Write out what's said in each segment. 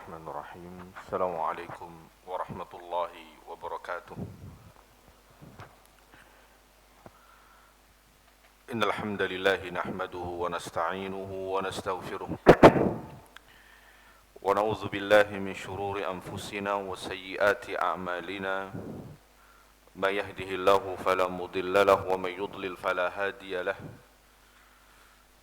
الرحمن الرحيم السلام عليكم ورحمة الله وبركاته إن الحمد لله نحمده ونستعينه ونستغفره ونعوذ بالله من شرور أنفسنا وسيئات أعمالنا ما يهده الله فلا مضل له ومن يضلل فلا هادي له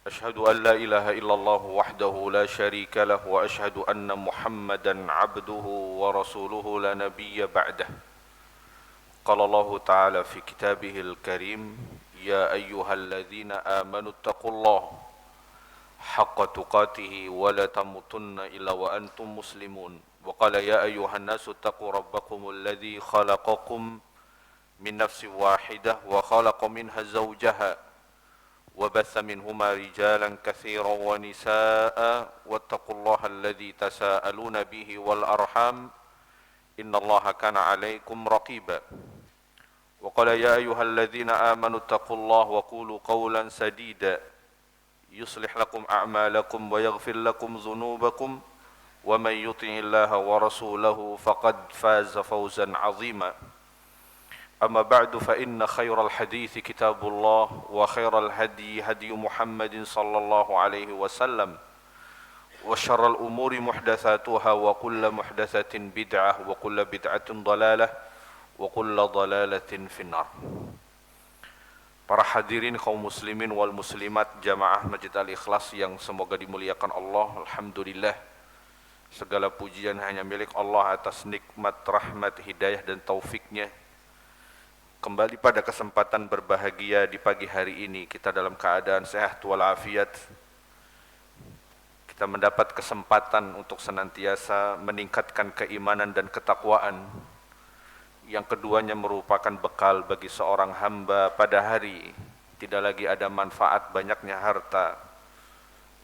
أشهد أن لا إله إلا الله وحده لا شريك له وأشهد أن محمدا عبده ورسوله لا نبي بعده قال الله تعالى في كتابه الكريم يا أيها الذين آمنوا اتقوا الله حق تقاته ولا تموتن إلا وأنتم مسلمون وقال يا أيها الناس اتقوا ربكم الذي خلقكم من نفس واحدة وخلق منها زوجها وبث منهما رجالا كثيرا ونساء واتقوا الله الذي تساءلون به والأرحام إن الله كان عليكم رقيبا وقال يا أيها الذين آمنوا اتقوا الله وقولوا قولا سديدا يصلح لكم أعمالكم ويغفر لكم ذنوبكم ومن يطع الله ورسوله فقد فاز فوزا عظيما أما بعد فإن خير الحديث كتاب الله وخير الهدي هدي محمد صلى الله عليه وسلم وشر الأمور محدثاتها وكل محدثة بدعة وكل بدعة ضلالة وكل ضلالة في النار. Para hadirin kaum muslimin wal muslimat jamaah Masjid Al-Ikhlas yang semoga dimuliakan Allah, alhamdulillah segala pujian hanya milik Allah atas nikmat, rahmat, hidayah dan taufiknya. Kembali pada kesempatan berbahagia di pagi hari ini, kita dalam keadaan sehat walafiat. Kita mendapat kesempatan untuk senantiasa meningkatkan keimanan dan ketakwaan. Yang keduanya merupakan bekal bagi seorang hamba pada hari tidak lagi ada manfaat banyaknya harta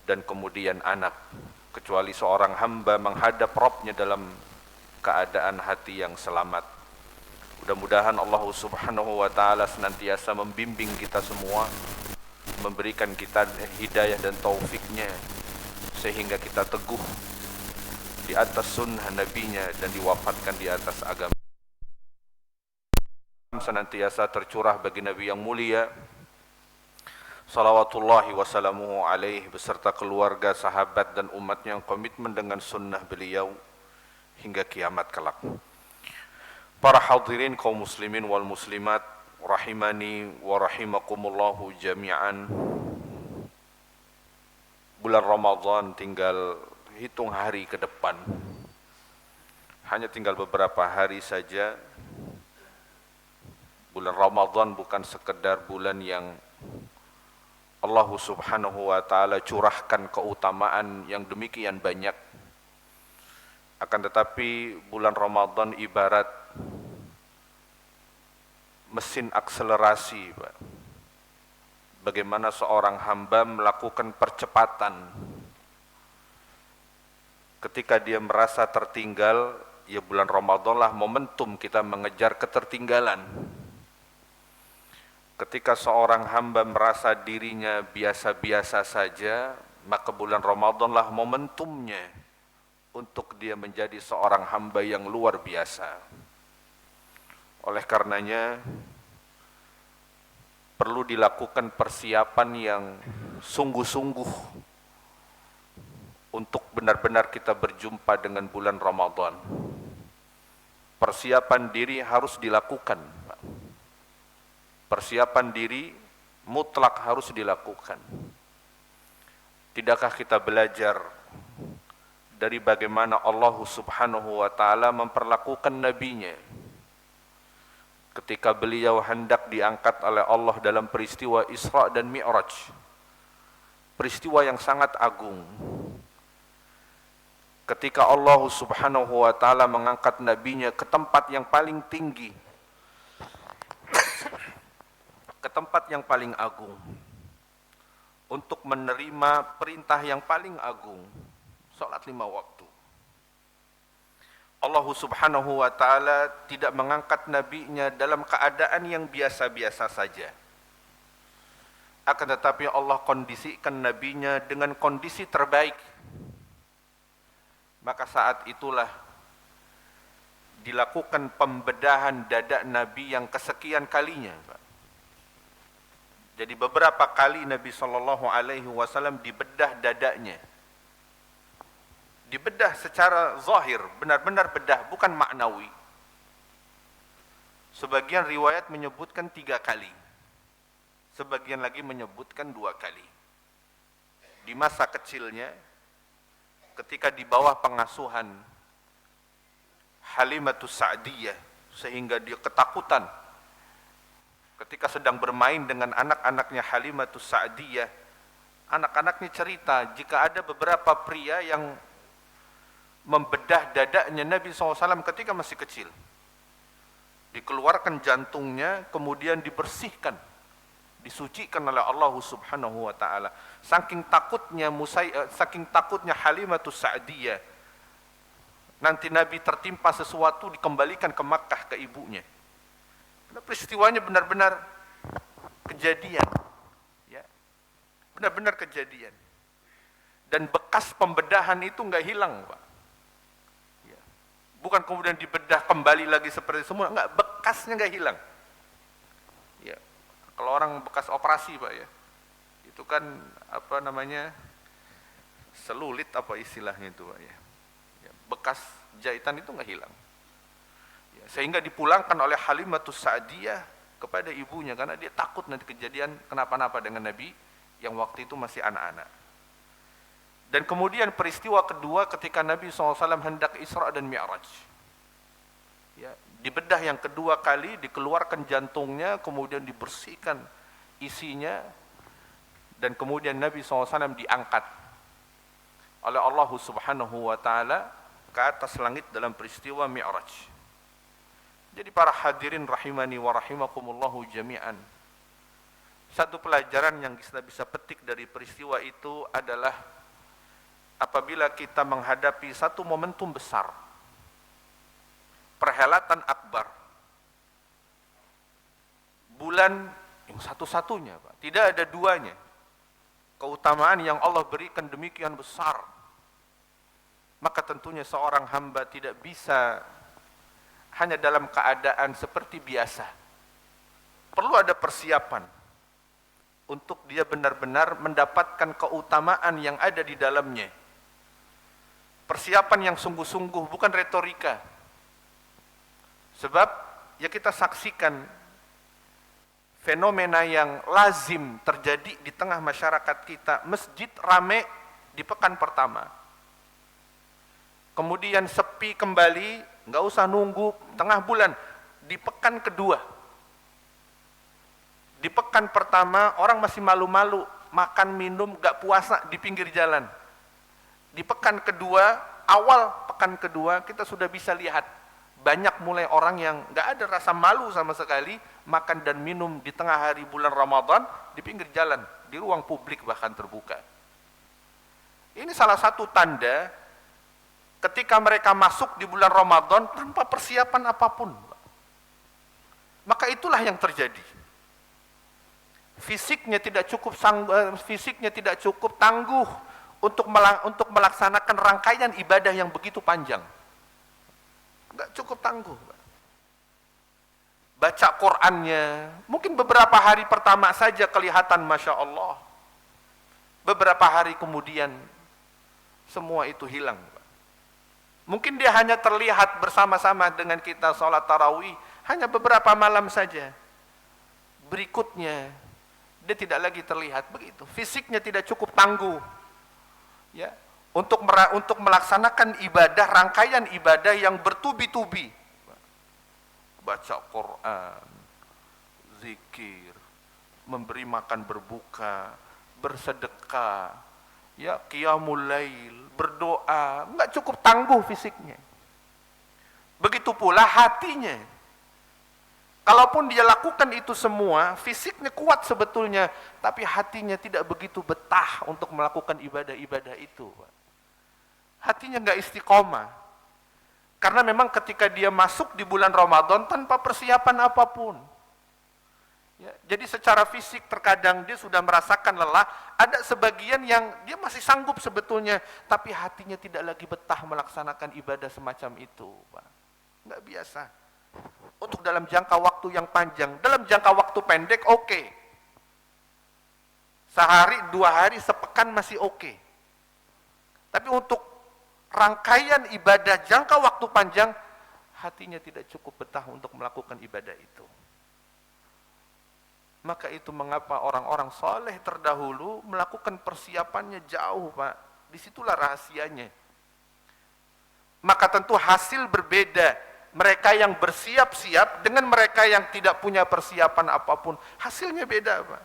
dan kemudian anak, kecuali seorang hamba menghadap Rabbnya dalam keadaan hati yang selamat. Mudah-mudahan Allah subhanahu wa ta'ala senantiasa membimbing kita semua, memberikan kita hidayah dan taufiknya, sehingga kita teguh di atas sunnah nabinya dan diwafatkan di atas agama. Senantiasa tercurah bagi Nabi yang mulia, salawatullahi wassalamuhu alaih, beserta keluarga, sahabat dan umatnya yang komitmen dengan sunnah beliau hingga kiamat kelak. Para hadirin kaum muslimin wal muslimat rahimani wa rahimakumullahu jami'an. Bulan Ramadan tinggal hitung hari ke depan. Hanya tinggal beberapa hari saja. Bulan Ramadan bukan sekedar bulan yang Allah subhanahu wa ta'ala curahkan keutamaan yang demikian banyak. Akan tetapi bulan Ramadan ibarat mesin akselerasi, Pak. Bagaimana seorang hamba melakukan percepatan ketika dia merasa tertinggal, ya bulan Ramadan lah momentum kita mengejar ketertinggalan. Ketika seorang hamba merasa dirinya biasa-biasa saja, maka bulan Ramadan lah momentumnya untuk dia menjadi seorang hamba yang luar biasa. Oleh karenanya perlu dilakukan persiapan yang sungguh-sungguh untuk benar-benar kita berjumpa dengan bulan Ramadan. Persiapan diri harus dilakukan. Persiapan diri mutlak harus dilakukan. Tidakkah kita belajar dari bagaimana Allah subhanahu wa ta'ala memperlakukan nabinya ketika beliau hendak diangkat oleh Allah dalam peristiwa Isra dan Mi'raj, peristiwa yang sangat agung. Ketika Allah subhanahu wa ta'ala mengangkat nabinya ke tempat yang paling tinggi, ke tempat yang paling agung, untuk menerima perintah yang paling agung, salat 5 waktu. Allah subhanahu wa ta'ala tidak mengangkat nabinya dalam keadaan yang biasa-biasa saja. Akan tetapi Allah kondisikan nabinya dengan kondisi terbaik. Maka saat itulah dilakukan pembedahan dada Nabi yang kesekian kalinya, Pak. Jadi beberapa kali Nabi SAW dibedah dadanya. Dibedah secara zahir, benar-benar bedah, bukan maknawi. Sebagian riwayat menyebutkan 3 kali. Sebagian lagi menyebutkan 2 kali. Di masa kecilnya, ketika di bawah pengasuhan Halimatus Sa'diyah, sehingga dia ketakutan ketika sedang bermain dengan anak-anaknya Halimatus Sa'diyah. Anak-anaknya cerita jika ada beberapa pria yang membedah dadanya Nabi SAW ketika masih kecil. Dikeluarkan jantungnya, kemudian dibersihkan, disucikan oleh Allah Subhanahu wa taala. Saking takutnya Halimatus Sa'diyah, nanti Nabi tertimpa sesuatu dikembalikan ke Makkah ke ibunya. Karena peristiwanya benar-benar kejadian, ya, benar-benar kejadian. Dan bekas pembedahan itu nggak hilang, Pak. Ya. Bukan kemudian dibedah kembali lagi seperti semula, nggak, bekasnya nggak hilang. Ya. Kalau orang bekas operasi, Pak, ya, itu kan apa namanya, selulit apa istilahnya itu, Pak, ya. Ya, bekas jahitan itu nggak hilang. Ya, sehingga dipulangkan oleh Halimatus Sa'diyah kepada ibunya karena dia takut nanti kejadian kenapa-napa dengan Nabi yang waktu itu masih anak-anak. Dan kemudian peristiwa kedua ketika Nabi SAW hendak Isra dan Mi'raj. Ya, dibedah yang kedua kali, dikeluarkan jantungnya, kemudian dibersihkan isinya, dan kemudian Nabi SAW diangkat oleh Allah Subhanahu wa taala ke atas langit dalam peristiwa Mi'raj. Jadi para hadirin rahimani wa rahimakumullahu jami'an, satu pelajaran yang kita bisa petik dari peristiwa itu adalah apabila kita menghadapi satu momentum besar, perhelatan akbar, bulan yang satu-satunya, Pak, tidak ada duanya, keutamaan yang Allah berikan demikian besar, maka tentunya seorang hamba tidak bisa hanya dalam keadaan seperti biasa. Perlu ada persiapan untuk dia benar-benar mendapatkan keutamaan yang ada di dalamnya. Persiapan yang sungguh-sungguh, bukan retorika. Sebab ya kita saksikan fenomena yang lazim terjadi di tengah masyarakat kita. Masjid rame di pekan pertama, kemudian sepi kembali, nggak usah nunggu tengah bulan, di pekan kedua. Di pekan pertama orang masih malu-malu, makan minum nggak puasa di pinggir jalan. Di pekan kedua, awal pekan kedua, kita sudah bisa lihat banyak mulai orang yang nggak ada rasa malu sama sekali, makan dan minum di tengah hari bulan Ramadan di pinggir jalan, di ruang publik bahkan terbuka. Ini salah satu tanda ketika mereka masuk di bulan Ramadan tanpa persiapan apapun. Maka itulah yang terjadi. Fisiknya tidak cukup tangguh untuk melaksanakan rangkaian ibadah yang begitu panjang. Enggak cukup tangguh. Baca Qur'annya, mungkin beberapa hari pertama saja kelihatan Masya Allah. Beberapa hari kemudian semua itu hilang. Mungkin dia hanya terlihat bersama-sama dengan kita sholat tarawih hanya beberapa malam saja. Berikutnya dia tidak lagi terlihat begitu. Fisiknya tidak cukup tangguh, ya, untuk melaksanakan ibadah, rangkaian ibadah yang bertubi-tubi. Baca Quran, zikir, memberi makan berbuka, bersedekah, ya, qiyamul lail, berdoa, enggak cukup tangguh fisiknya. Begitu pula hatinya. Kalaupun dia lakukan itu semua, fisiknya kuat sebetulnya, tapi hatinya tidak begitu betah untuk melakukan ibadah-ibadah itu. Hatinya enggak istiqomah. Karena memang ketika dia masuk di bulan Ramadan tanpa persiapan apapun. Ya, jadi secara fisik terkadang dia sudah merasakan lelah, ada sebagian yang dia masih sanggup sebetulnya, tapi hatinya tidak lagi betah melaksanakan ibadah semacam itu, Pak. Nggak biasa. Untuk dalam jangka waktu yang panjang, dalam jangka waktu pendek oke. Sehari, 2 hari, sepekan masih oke. Tapi untuk rangkaian ibadah jangka waktu panjang, hatinya tidak cukup betah untuk melakukan ibadah itu. Maka itu mengapa orang-orang soleh terdahulu melakukan persiapannya jauh, Pak. Disitulah rahasianya. Maka tentu hasil berbeda. Mereka yang bersiap-siap dengan mereka yang tidak punya persiapan apapun. Hasilnya beda, Pak.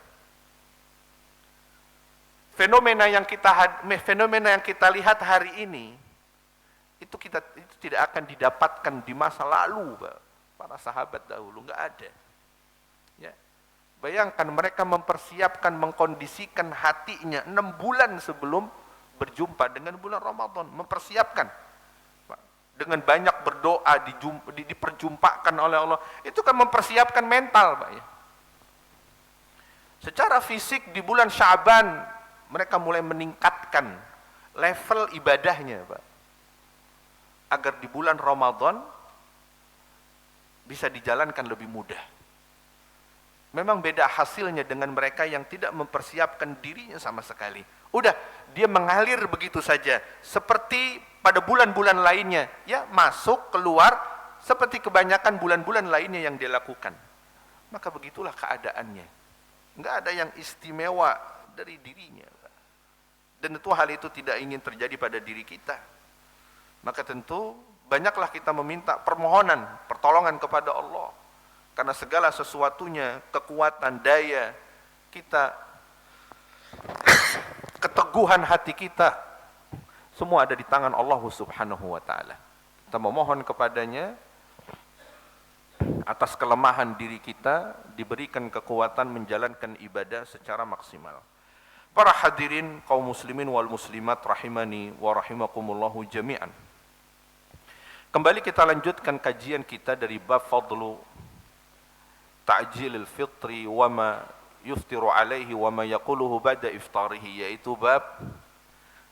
Fenomena yang kita lihat hari ini, itu tidak akan didapatkan di masa lalu, Pak. Para sahabat dahulu, nggak ada. Ya. Bayangkan mereka mempersiapkan, mengkondisikan hatinya 6 bulan sebelum berjumpa dengan bulan Ramadan. Mempersiapkan. Dengan banyak berdoa, diperjumpakan oleh Allah. Itu kan mempersiapkan mental, Pak. Ya. Secara fisik di bulan Sya'ban, mereka mulai meningkatkan level ibadahnya, Pak. Agar di bulan Ramadan bisa dijalankan lebih mudah. Memang beda hasilnya dengan mereka yang tidak mempersiapkan dirinya sama sekali. Udah, dia mengalir begitu saja. Seperti pada bulan-bulan lainnya. Ya, masuk, keluar, seperti kebanyakan bulan-bulan lainnya yang dia lakukan. Maka begitulah keadaannya. Nggak ada yang istimewa dari dirinya. Dan tentu hal itu tidak ingin terjadi pada diri kita. Maka tentu banyaklah kita meminta permohonan, pertolongan kepada Allah. Karena segala sesuatunya, kekuatan, daya kita, keteguhan hati kita, semua ada di tangan Allah Subhanahu wa ta'ala. Kita memohon kepadanya atas kelemahan diri kita, diberikan kekuatan menjalankan ibadah secara maksimal. Para hadirin kaum muslimin wal muslimat rahimani wa rahimakumullahu jami'an. Kembali kita lanjutkan kajian kita dari bab fadlu ta'jilil fitri wa ma yuftiru alaihi wa ma yaquluhu ba'da iftarihi, yaitu bab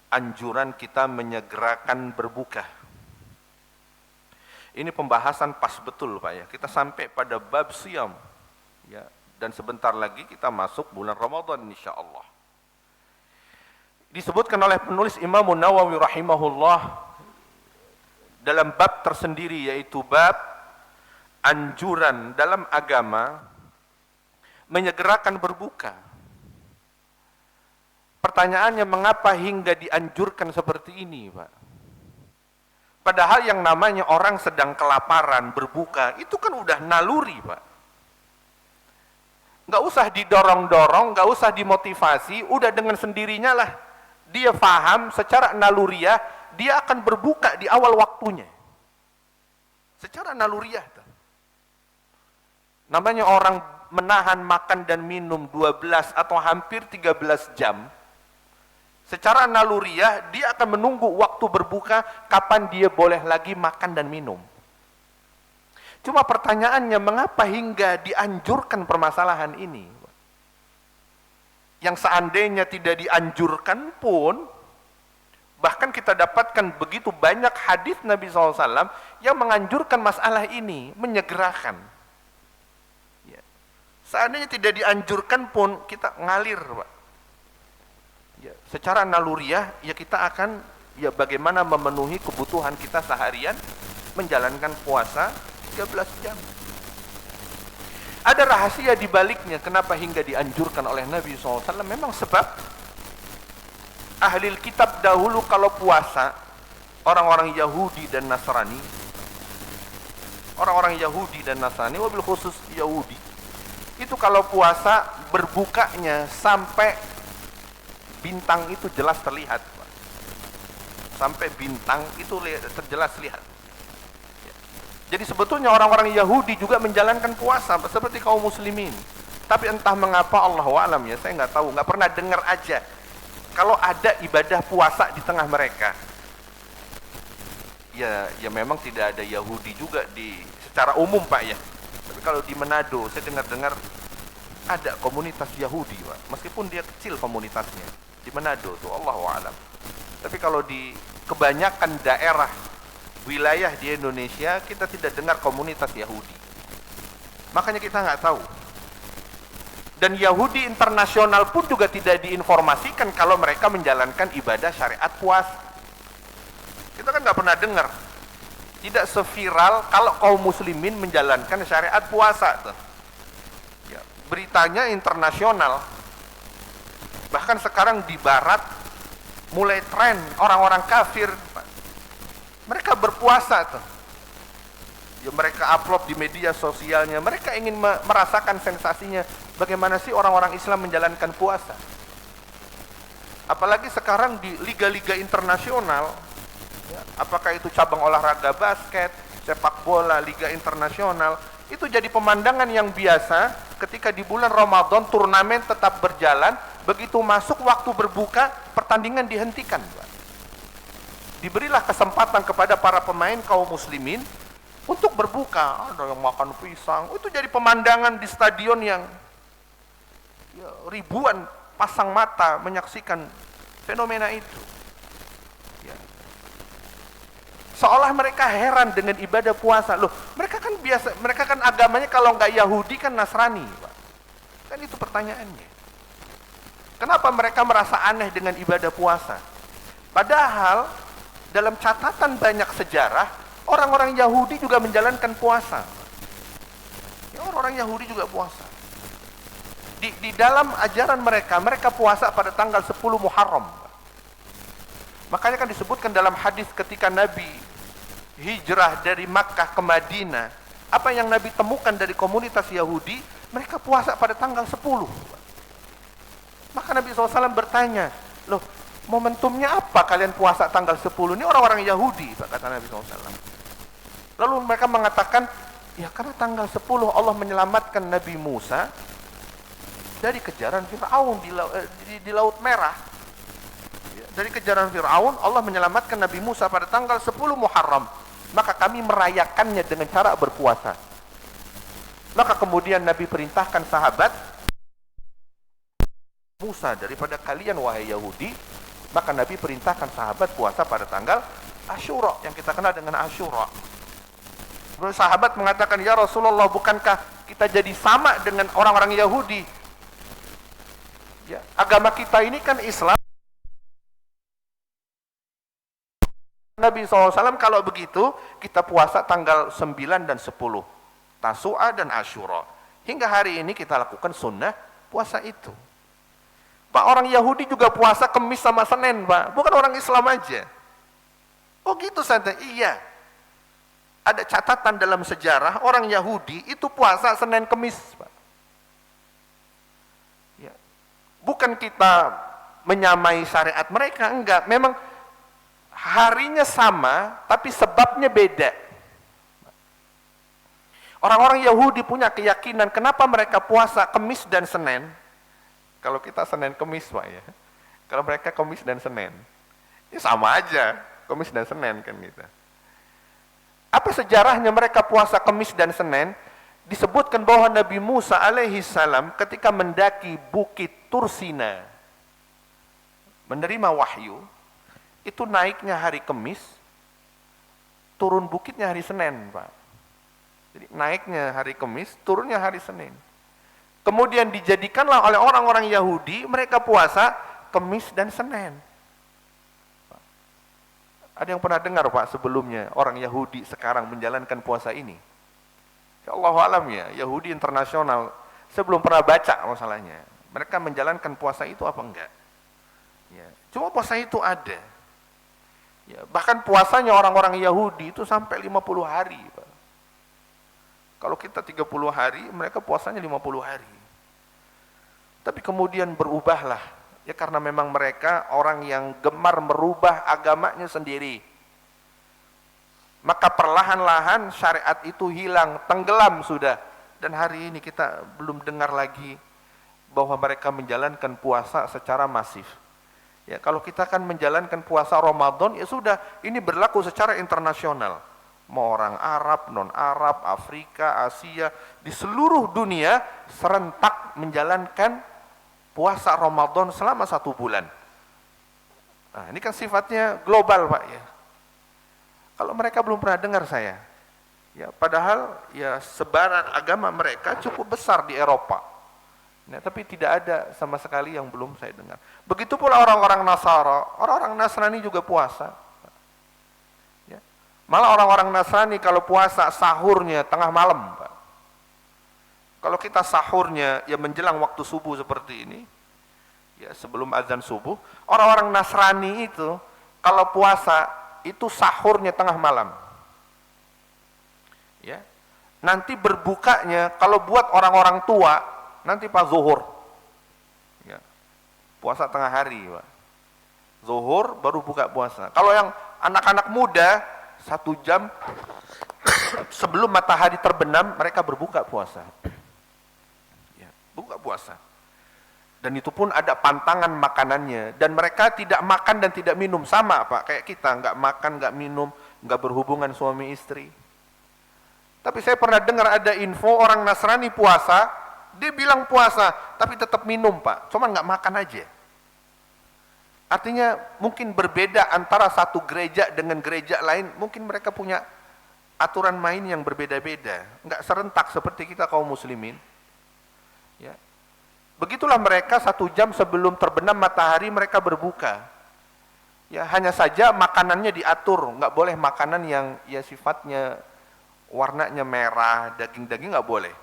anjuran kita menyegerakan berbuka. Ini pembahasan pas betul, Pak, ya. Kita sampai pada bab siyam, ya, dan sebentar lagi kita masuk bulan Ramadan insyaallah. Disebutkan oleh penulis Imam Nawawi rahimahullah dalam bab tersendiri, yaitu bab anjuran dalam agama menyegerakan berbuka. Pertanyaannya, mengapa hingga dianjurkan seperti ini, Pak? Padahal yang namanya orang sedang kelaparan berbuka, itu kan udah naluri, Pak. Nggak usah didorong-dorong, nggak usah dimotivasi, udah dengan sendirinya lah. Dia paham secara naluriah, dia akan berbuka di awal waktunya. Secara naluriah. Namanya orang menahan makan dan minum 12 atau hampir 13 jam. Secara naluriah, dia akan menunggu waktu berbuka, kapan dia boleh lagi makan dan minum. Cuma pertanyaannya, mengapa hingga dianjurkan permasalahan ini? Yang seandainya tidak dianjurkan pun, bahkan kita dapatkan begitu banyak hadis Nabi SAW yang menganjurkan masalah ini, menyegerakan. Seandainya tidak dianjurkan pun, kita ngalir, Pak. Ya, secara naluriah, ya kita akan, ya bagaimana memenuhi kebutuhan kita seharian, menjalankan puasa 13 jam. Ada rahasia di baliknya, kenapa hingga dianjurkan oleh Nabi SAW. Memang sebab ahli kitab dahulu kalau puasa, orang-orang Yahudi dan Nasrani, wabil khusus Yahudi, itu kalau puasa berbukanya sampai bintang itu jelas terlihat, Pak. Sampai bintang itu terjelas lihat. Jadi sebetulnya orang-orang Yahudi juga menjalankan puasa seperti kaum muslimin. Tapi entah mengapa, Allahu a'lam, ya, saya nggak tahu, nggak pernah dengar aja kalau ada ibadah puasa di tengah mereka. Ya memang tidak ada Yahudi juga secara umum, Pak, ya. Tapi kalau di Manado, saya dengar-dengar ada komunitas Yahudi, Pak. Meskipun dia kecil komunitasnya di Manado tuh, Allahu a'lam. Tapi kalau di kebanyakan daerah wilayah di Indonesia kita tidak dengar komunitas Yahudi. Makanya kita nggak tahu. Dan Yahudi internasional pun juga tidak diinformasikan kalau mereka menjalankan ibadah syariat puasa. Kita kan nggak pernah dengar. Tidak seviral kalau kaum muslimin menjalankan syariat puasa tuh. Ya, beritanya internasional. Bahkan sekarang di barat mulai tren orang-orang kafir mereka berpuasa tuh. Ya, mereka upload di media sosialnya, mereka ingin merasakan sensasinya bagaimana sih orang-orang Islam menjalankan puasa. Apalagi sekarang di liga-liga internasional, ya, apakah itu cabang olahraga basket, sepak bola, liga internasional, itu jadi pemandangan yang biasa ketika di bulan Ramadan turnamen tetap berjalan, begitu masuk waktu berbuka, pertandingan dihentikan. Diberilah kesempatan kepada para pemain kaum muslimin untuk berbuka, ada yang makan pisang, itu jadi pemandangan di stadion yang ya, ribuan pasang mata menyaksikan fenomena itu. Ya. Seolah mereka heran dengan ibadah puasa. Loh, mereka kan biasa, mereka kan agamanya kalau nggak Yahudi kan Nasrani, Pak. Kan itu pertanyaannya. Kenapa mereka merasa aneh dengan ibadah puasa? Padahal dalam catatan banyak sejarah orang-orang Yahudi juga menjalankan puasa. Ya, orang-orang Yahudi juga puasa. Di dalam ajaran mereka, mereka puasa pada tanggal 10 Muharram. Makanya kan disebutkan dalam hadis ketika Nabi hijrah dari Makkah ke Madinah, apa yang Nabi temukan dari komunitas Yahudi, mereka puasa pada tanggal 10. Maka Nabi SAW bertanya, loh, momentumnya apa kalian puasa tanggal 10? Ini orang-orang Yahudi, kata Nabi SAW. Lalu mereka mengatakan, ya karena tanggal 10 Allah menyelamatkan Nabi Musa dari kejaran Fir'aun di Laut Merah. Ya, dari kejaran Fir'aun, Allah menyelamatkan Nabi Musa pada tanggal 10 Muharram. Maka kami merayakannya dengan cara berpuasa. Maka kemudian Nabi perintahkan sahabat, Musa daripada kalian wahai Yahudi, maka Nabi perintahkan sahabat puasa pada tanggal Asyura, yang kita kenal dengan Asyura. Sahabat mengatakan, ya Rasulullah, bukankah kita jadi sama dengan orang-orang Yahudi? Ya, agama kita ini kan Islam. Nabi SAW, kalau begitu kita puasa tanggal 9 dan 10, Tasu'a dan Asyura. Hingga hari ini kita lakukan sunnah puasa itu. Pak, orang Yahudi juga puasa Kemis sama Senin, Pak. Bukan orang Islam aja. Oh gitu saja. Iya. Ada catatan dalam sejarah orang Yahudi itu puasa Senin Kemis, Pak. Ya. Bukan kita menyamai syariat mereka, enggak. Memang harinya sama, tapi sebabnya beda. Orang-orang Yahudi punya keyakinan kenapa mereka puasa Kemis dan Senin. Kalau kita Senin Kemis, Pak, ya. Kalau mereka Kemis dan Senin, ya sama aja, Kemis dan Senin kan kita. Apa sejarahnya mereka puasa Kemis dan Senin? Disebutkan bahwa Nabi Musa alaihi salam ketika mendaki Bukit Tursina, menerima wahyu, itu naiknya hari Kemis, turun bukitnya hari Senin, Pak. Jadi naiknya hari Kemis, turunnya hari Senin. Kemudian dijadikanlah oleh orang-orang Yahudi, mereka puasa Kemis dan Senin. Ada yang pernah dengar, Pak, sebelumnya orang Yahudi sekarang menjalankan puasa ini? Ya Allahu alam ya, Yahudi internasional. Saya belum pernah baca masalahnya. Mereka menjalankan puasa itu apa enggak? Ya, cuma puasa itu ada. Ya, bahkan puasanya orang-orang Yahudi itu sampai 50 hari, Pak. Kalau kita 30 hari, mereka puasanya 50 hari. Tapi kemudian berubahlah. Ya karena memang mereka orang yang gemar merubah agamanya sendiri. Maka perlahan-lahan syariat itu hilang, tenggelam sudah. Dan hari ini kita belum dengar lagi bahwa mereka menjalankan puasa secara masif. Ya, kalau kita kan menjalankan puasa Ramadan, ya sudah, ini berlaku secara internasional. Mau orang Arab, non-Arab, Afrika, Asia, di seluruh dunia serentak menjalankan puasa Ramadan selama 1 bulan. Nah, ini kan sifatnya global, Pak, ya. Kalau mereka belum pernah dengar saya, ya, padahal ya sebaran agama mereka cukup besar di Eropa. Nah, tapi tidak ada sama sekali yang belum saya dengar. Begitu pula orang-orang Nasara, orang-orang Nasrani juga puasa. Ya. Malah orang-orang Nasrani kalau puasa sahurnya tengah malam, Pak. Kalau kita sahurnya ya menjelang waktu subuh seperti ini, ya sebelum azan subuh, orang-orang Nasrani itu kalau puasa itu sahurnya tengah malam. Ya. Nanti berbukanya kalau buat orang-orang tua nanti pas zuhur. Ya. Puasa tengah hari, Pak. Zuhur baru buka puasa. Kalau yang anak-anak muda 1 jam sebelum matahari terbenam mereka berbuka puasa. Ya, buka puasa. Dan itu pun ada pantangan makanannya, dan mereka tidak makan dan tidak minum, sama Pak kayak kita, nggak makan, nggak minum, nggak berhubungan suami istri. Tapi saya pernah dengar ada info orang Nasrani puasa, dia bilang puasa tapi tetap minum, Pak, cuman nggak makan aja. Artinya mungkin berbeda antara satu gereja dengan gereja lain, mungkin mereka punya aturan main yang berbeda-beda, nggak serentak seperti kita kaum muslimin. Ya. Begitulah mereka 1 jam sebelum terbenam matahari mereka berbuka. Ya, hanya saja makanannya diatur, nggak boleh makanan yang ya sifatnya warnanya merah, daging-daging nggak boleh.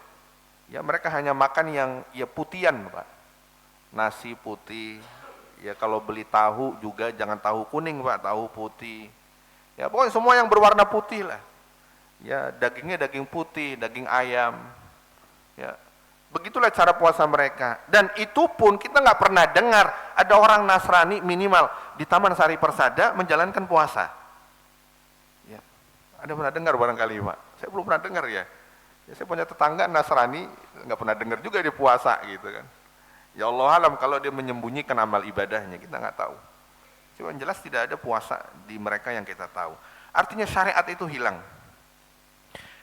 Ya, mereka hanya makan yang ya putihan, Pak. Nasi putih. Ya, kalau beli tahu juga jangan tahu kuning, Pak, tahu putih. Ya, pokoknya semua yang berwarna putih lah. Ya, dagingnya daging putih, daging ayam. Ya. Begitulah cara puasa mereka. Dan itu pun kita nggak pernah dengar ada orang Nasrani minimal di Taman Sari Persada menjalankan puasa. Ya. Ada pernah dengar barangkali, Pak? Saya belum pernah dengar ya. Ya, saya punya tetangga Nasrani, nggak pernah dengar juga dia puasa gitu kan. Ya Allah alam kalau dia menyembunyikan amal ibadahnya, kita nggak tahu. Cuma jelas tidak ada puasa di mereka yang kita tahu. Artinya syariat itu hilang.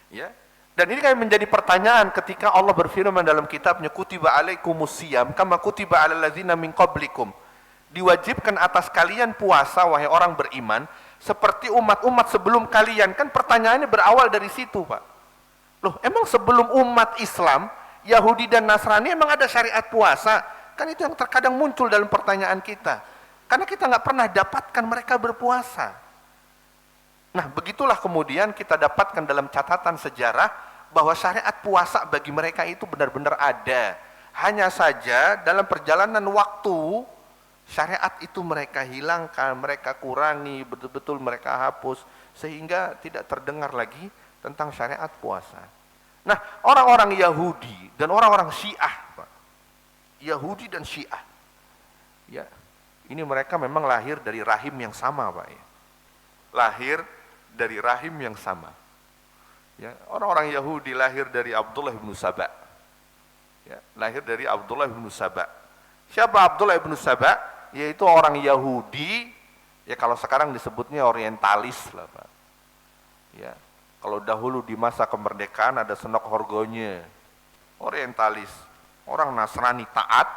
Ya. Dan ini kan menjadi pertanyaan ketika Allah berfirman dalam kitabnya, kutiba alaikumusiyam kama kutiba alal ladzina min qablikum. Diwajibkan atas kalian puasa wahai orang beriman seperti umat-umat sebelum kalian. Kan pertanyaannya berawal dari situ, Pak. Loh, emang sebelum umat Islam, Yahudi dan Nasrani emang ada syariat puasa? Kan itu yang terkadang muncul dalam pertanyaan kita. Karena kita nggak pernah dapatkan mereka berpuasa. Nah, begitulah kemudian kita dapatkan dalam catatan sejarah bahwa syariat puasa bagi mereka itu benar-benar ada. Hanya saja dalam perjalanan waktu syariat itu mereka hilangkan, mereka kurangi, betul-betul mereka hapus sehingga tidak terdengar lagi tentang syariat puasa. Nah, orang-orang Yahudi dan orang-orang Syiah, Pak. Yahudi dan Syiah. Ya. Ini mereka memang lahir dari rahim yang sama, Pak, ya. Lahir dari rahim yang sama. Ya, orang-orang Yahudi lahir dari Abdullah bin Saba. Ya, lahir dari Abdullah bin Saba. Siapa Abdullah bin Saba? Yaitu orang Yahudi, ya kalau sekarang disebutnya orientalis lah, Pak. Ya, kalau dahulu di masa kemerdekaan ada senok horgonya, orientalis, orang Nasrani taat,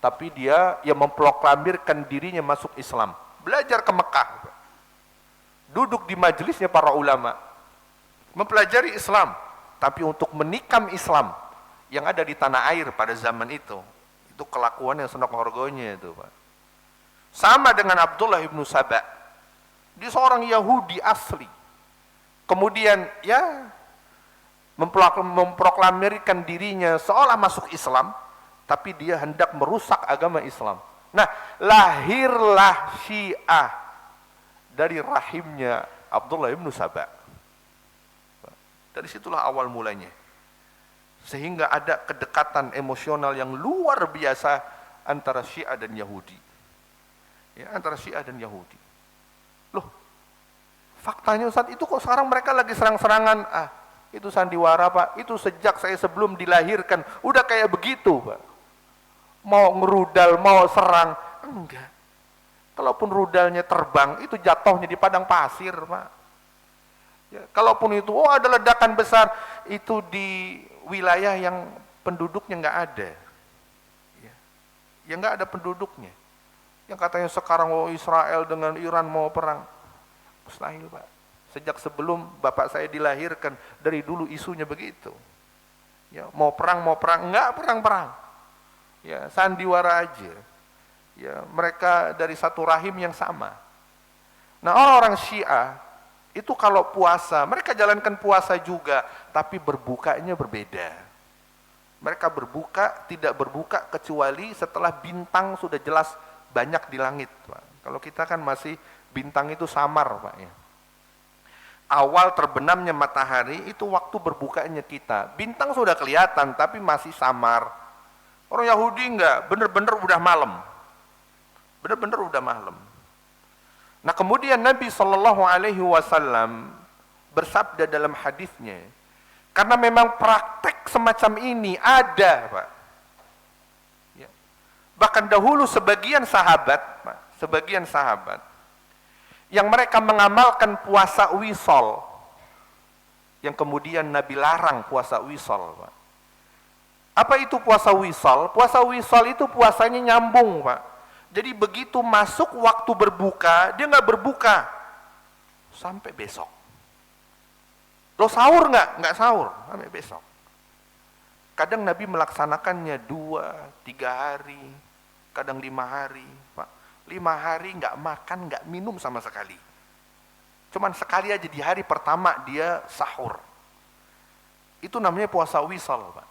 tapi dia yang memproklamirkan dirinya masuk Islam, belajar ke Mekah, Pak. Duduk di majelisnya para ulama, mempelajari Islam, tapi untuk menikam Islam yang ada di tanah air pada zaman itu kelakuan yang senok horgonya itu, Pak. Sama dengan Abdullah ibnu Saba, dia seorang Yahudi asli, kemudian ya memproklamirkan dirinya seolah masuk Islam, tapi dia hendak merusak agama Islam. Nah, lahirlah Syiah dari rahimnya Abdullah ibnu Saba. Dari situlah awal mulanya. Sehingga ada kedekatan emosional yang luar biasa antara Syiah dan Yahudi. Ya, antara Syiah dan Yahudi. Loh, faktanya Ustaz, itu kok sekarang mereka lagi serang-serangan? Ah, itu sandiwara, Pak. Itu sejak saya sebelum dilahirkan udah kayak begitu, Pak. Mau ngerudal, mau serang, enggak. Kalaupun rudalnya terbang, itu jatuhnya di padang pasir, Pak. Ya, kalaupun itu, oh ada ledakan besar, itu di wilayah yang penduduknya nggak ada. Ya, ya nggak ada penduduknya. Yang katanya sekarang oh Israel dengan Iran mau perang. Mustahil Pak. Sejak sebelum bapak saya dilahirkan, dari dulu isunya begitu. Ya, mau perang, enggak perang-perang. Ya, sandiwara aja. Ya, mereka dari satu rahim yang sama. Nah, orang-orang Syiah itu kalau puasa, mereka jalankan puasa juga, tapi berbukanya berbeda. Mereka berbuka, tidak berbuka kecuali setelah bintang sudah jelas banyak di langit, Pak. Kalau kita kan masih bintang itu samar, Pak ya. Awal terbenamnya matahari itu waktu berbukanya kita. Bintang sudah kelihatan tapi masih samar. Orang Yahudi enggak, bener-bener udah malam. Bener-bener udah malam. Nah, kemudian Nabi Shallallahu Alaihi Wasallam bersabda dalam hadisnya, karena memang praktek semacam ini ada, Pak. Ya. Bahkan dahulu sebagian sahabat, Pak, yang mereka mengamalkan puasa wisol, yang kemudian Nabi larang puasa wisol, Pak. Apa itu puasa wisol? Puasa wisol itu puasanya nyambung, Pak. Jadi begitu masuk waktu berbuka, dia nggak berbuka sampai besok. Lo sahur nggak? Nggak sahur sampai besok. Kadang Nabi melaksanakannya 2-3 hari, kadang 5 hari, Pak. 5 hari nggak makan, nggak minum sama sekali. Cuman sekali aja di hari pertama dia sahur. Itu namanya puasa wisol, Pak.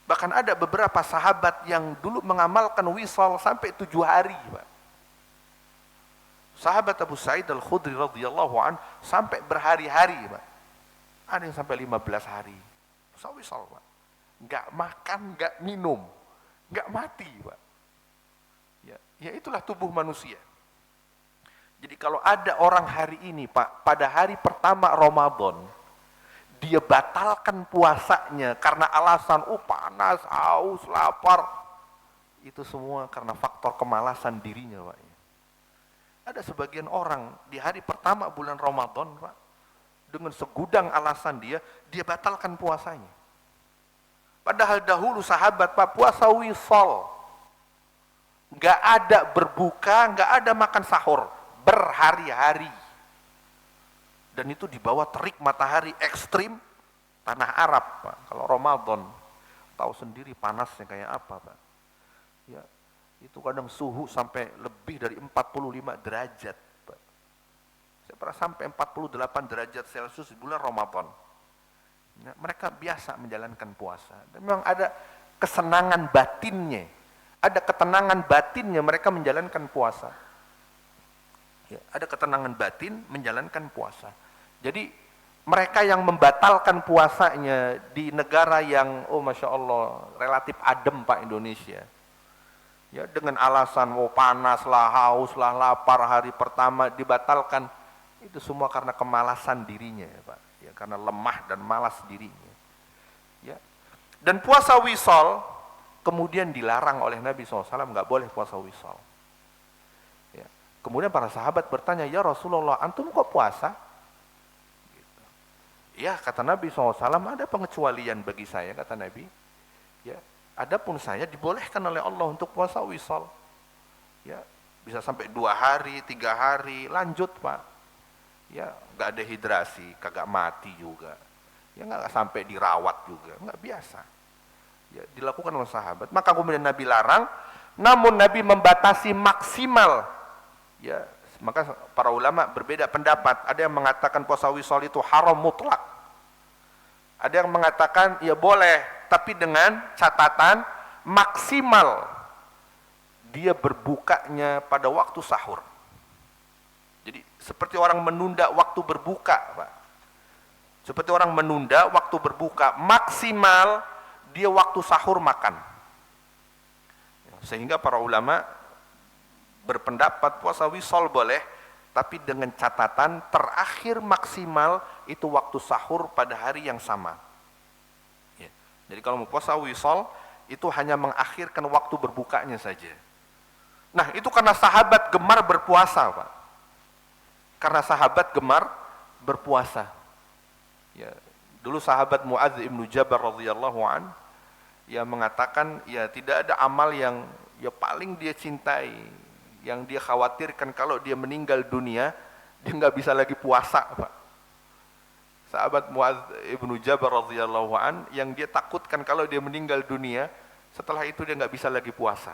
Bahkan ada beberapa sahabat yang dulu mengamalkan wisol sampai 7 hari, Pak. Sahabat Abu Sa'id Al-Khudri radhiyallahu an sampai berhari-hari, Pak. Ada yang sampai 15 hari. Puasa wisol, Pak. Nggak makan, nggak minum, nggak mati, Pak. Ya itulah tubuh manusia. Jadi kalau ada orang hari ini, Pak, pada hari pertama Ramadan, dia batalkan puasanya karena alasan panas, haus, lapar. Itu semua karena faktor kemalasan dirinya, Pak. Ada sebagian orang di hari pertama bulan Ramadan, Pak, dengan segudang alasan dia batalkan puasanya. Padahal dahulu sahabat, Pak, puasa wisol. Nggak ada berbuka, nggak ada makan sahur, berhari-hari. Dan itu di bawah terik matahari ekstrim tanah Arab, Pak. Kalau Ramadan, tahu sendiri panasnya kayak apa, Pak. Ya, itu kadang suhu sampai lebih dari 45 derajat, Pak. Saya pernah sampai 48 derajat Celcius di bulan Ramadan. Ya, mereka biasa menjalankan puasa. Dan memang ada kesenangan batinnya, ada ketenangan batinnya mereka menjalankan puasa. Ya, ada ketenangan batin menjalankan puasa. Jadi mereka yang membatalkan puasanya di negara yang, oh Masya Allah, relatif adem, Pak, Indonesia. Ya, dengan alasan, oh panas lah, haus lah, lapar, hari pertama dibatalkan. Itu semua karena kemalasan dirinya, Pak. Ya, karena lemah dan malas dirinya. Ya. Dan puasa wisol kemudian dilarang oleh Nabi SAW, nggak boleh puasa wisol. Ya. Kemudian para sahabat bertanya, ya Rasulullah, antum kok puasa? Ya, kata Nabi SAW, ada pengecualian bagi saya, kata Nabi. Ya, adapun saya dibolehkan oleh Allah untuk puasa wisol. Ya, bisa sampai 2 hari, 3 hari, lanjut, Pak. Ya, nggak ada hidrasi, kagak mati juga. Ya, nggak sampai dirawat juga, nggak biasa. Ya, dilakukan oleh sahabat. Maka kemudian Nabi larang, namun Nabi membatasi maksimal. Ya, maka para ulama berbeda pendapat. Ada yang mengatakan puasa wisol itu haram mutlak. Ada yang mengatakan ya boleh, tapi dengan catatan maksimal dia berbukanya pada waktu sahur. Jadi seperti orang menunda waktu berbuka, Pak. Seperti orang menunda waktu berbuka, maksimal dia waktu sahur makan. Sehingga para ulama berpendapat puasa wisol boleh, tapi dengan catatan terakhir maksimal itu waktu sahur pada hari yang sama. Ya. Jadi kalau mau puasa wisol itu hanya mengakhirkan waktu berbukanya saja. Nah, itu karena sahabat gemar berpuasa, Pak. Karena sahabat gemar berpuasa. Ya, dulu sahabat Muadz ibnu Jabal radhiyallahu an yang mengatakan ya tidak ada amal yang ya paling dia cintai, yang dia khawatirkan kalau dia meninggal dunia dia nggak bisa lagi puasa, Pak. Sahabat Muadz ibnu Jabal radhiyallahu an yang dia takutkan kalau dia meninggal dunia setelah itu dia nggak bisa lagi puasa,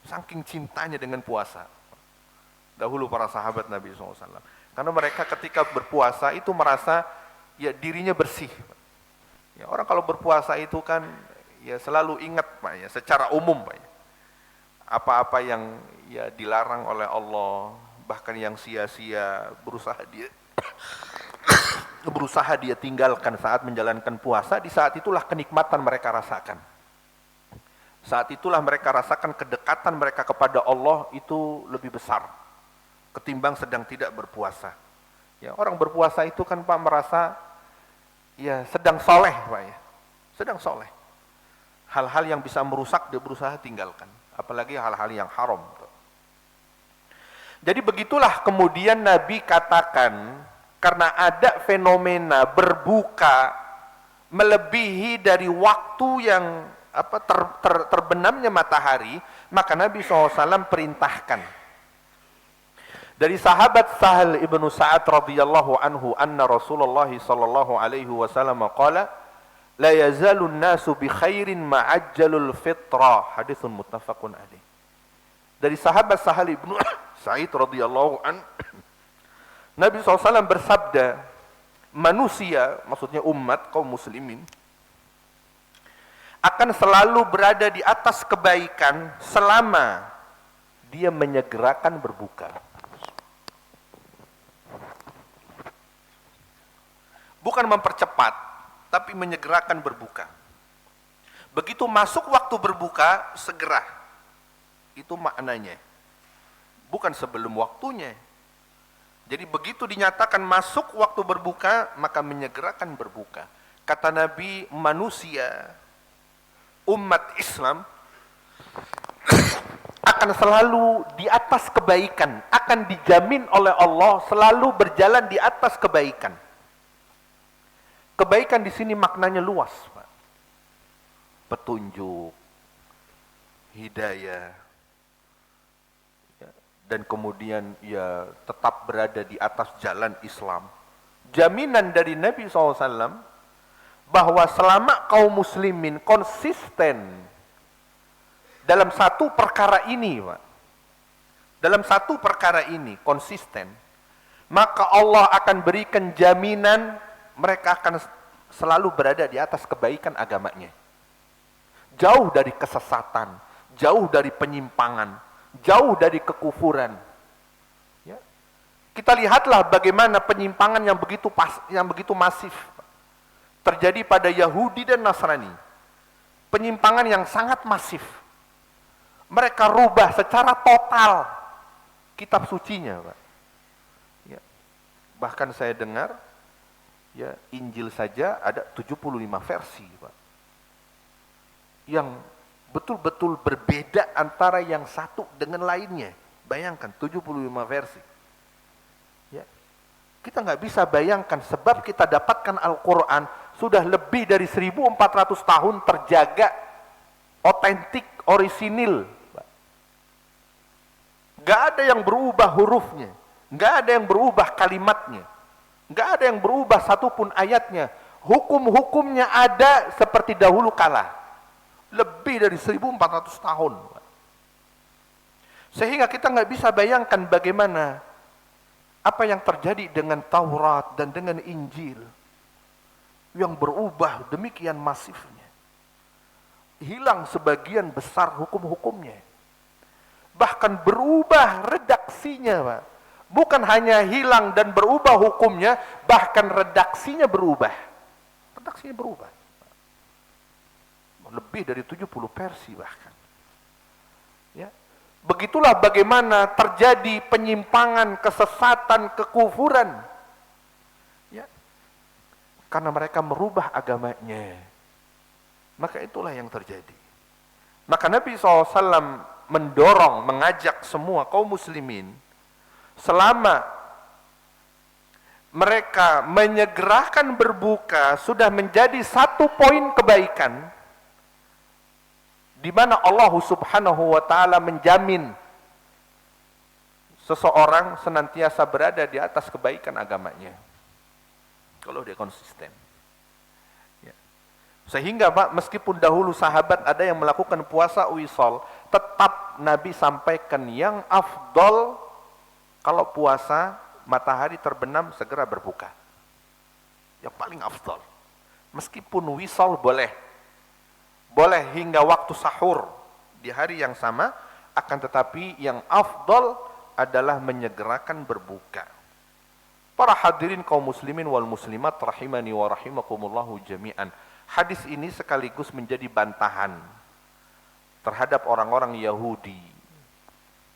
saking cintanya dengan puasa. Dahulu para sahabat Nabi SAW, karena mereka ketika berpuasa itu merasa ya dirinya bersih. Ya, orang kalau berpuasa itu kan ya selalu ingat, Pak, ya, secara umum, Pak, ya, apa-apa yang ya dilarang oleh Allah, bahkan yang sia-sia berusaha dia tinggalkan saat menjalankan puasa. Di saat itulah kenikmatan mereka rasakan. Saat itulah mereka rasakan kedekatan mereka kepada Allah itu lebih besar ketimbang sedang tidak berpuasa. Ya, orang berpuasa itu kan, Pak, merasa ya sedang soleh, Pak, ya, sedang soleh. Hal-hal yang bisa merusak dia berusaha tinggalkan, apalagi hal-hal yang haram. Jadi begitulah kemudian Nabi katakan, karena ada fenomena berbuka melebihi dari waktu yang terbenamnya matahari, maka Nabi SAW perintahkan. Dari sahabat Sahal ibnu Sa'ad radhiyallahu anhu anna Rasulullah sallallahu alaihi wasallam qala la yazalun nasu bi khairin ma'ajjalul fitra, haditsun muttafaqun alaih. Dari sahabat Sahal ibnu Sa'id radhiyallahu an, Nabi SAW bersabda, manusia, maksudnya umat kaum muslimin, akan selalu berada di atas kebaikan selama dia menyegerakan berbuka. Bukan mempercepat, tapi menyegerakan berbuka. Begitu masuk waktu berbuka, segera. Itu maknanya. Bukan sebelum waktunya. Jadi begitu dinyatakan masuk waktu berbuka, maka menyegerakan berbuka. Kata Nabi, manusia, umat Islam akan selalu di atas kebaikan, akan dijamin oleh Allah selalu berjalan di atas kebaikan. Kebaikan di sini maknanya luas, Pak. Petunjuk, hidayah, ya, dan kemudian ya tetap berada di atas jalan Islam. Jaminan dari Nabi SAW bahwa selama kaum muslimin konsisten dalam satu perkara ini, Pak, dalam satu perkara ini konsisten, maka Allah akan berikan jaminan mereka akan selalu berada di atas kebaikan agamanya. Jauh dari kesesatan, jauh dari penyimpangan, jauh dari kekufuran. Ya. Kita lihatlah bagaimana penyimpangan yang begitu masif terjadi pada Yahudi dan Nasrani. Penyimpangan yang sangat masif. Mereka rubah secara total kitab sucinya, Pak. Ya. Bahkan saya dengar ya, Injil saja ada 75 versi, Pak. Yang betul-betul berbeda antara yang satu dengan lainnya. Bayangkan 75 versi. Ya. Kita nggak bisa bayangkan sebab kita dapatkan Al-Qur'an sudah lebih dari 1400 tahun terjaga otentik, orisinil. Nggak ada yang berubah hurufnya, nggak ada yang berubah kalimatnya, nggak ada yang berubah satupun ayatnya. Hukum-hukumnya ada seperti dahulu kala. Lebih dari 1400 tahun. Sehingga kita nggak bisa bayangkan bagaimana apa yang terjadi dengan Taurat dan dengan Injil yang berubah demikian masifnya. Hilang sebagian besar hukum-hukumnya. Bahkan berubah redaksinya, Pak. Bukan hanya hilang dan berubah hukumnya, bahkan redaksinya berubah. Redaksinya berubah. Lebih dari 70 versi bahkan. Ya. Begitulah bagaimana terjadi penyimpangan, kesesatan, kekufuran. Ya. Karena mereka merubah agamanya. Maka itulah yang terjadi. Maka Nabi SAW mendorong, mengajak semua kaum muslimin selama mereka menyegerakan berbuka sudah menjadi satu poin kebaikan di mana Allah Subhanahu wa taala menjamin seseorang senantiasa berada di atas kebaikan agamanya kalau dia konsisten. Ya. Sehingga Pak, meskipun dahulu sahabat ada yang melakukan puasa wisol, tetap Nabi sampaikan yang afdol kalau puasa matahari terbenam segera berbuka. Yang paling afdol. Meskipun wisol boleh hingga waktu sahur di hari yang sama, akan tetapi yang afdol adalah menyegerakan berbuka. Para hadirin kaum muslimin wal muslimat rahimani wa rahimakumullahu jami'an. Hadis ini sekaligus menjadi bantahan terhadap orang-orang Yahudi,